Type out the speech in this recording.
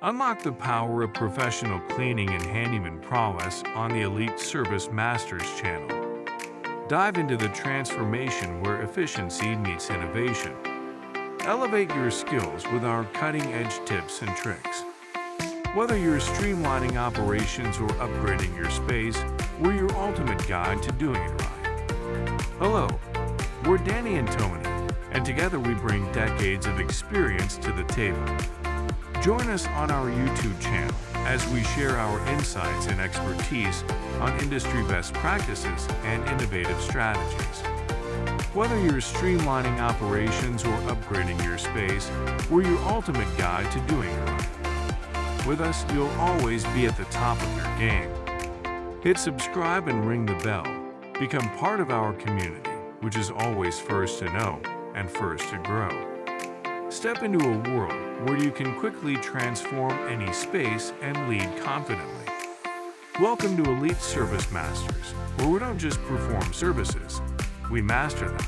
Unlock the power of professional cleaning and handyman prowess on the Elite Service Masters channel. Dive into the transformation where efficiency meets innovation. Elevate your skills with our cutting-edge tips and tricks. Whether you're streamlining operations or upgrading your space, we're your ultimate guide to doing it right. Hello, we're Danny and Tony, and together we bring decades of experience to the table. Join us on our YouTube channel as we share our insights and expertise on industry best practices and innovative strategies. Whether you're streamlining operations or upgrading your space, we're your ultimate guide to doing it right. With us, you'll always be at the top of your game. Hit subscribe and ring the bell. Become part of our community, which is always first to know and first to grow. Step into a world where you can quickly transform any space and lead confidently. Welcome to Elite Service Masters, where we don't just perform services, we master them.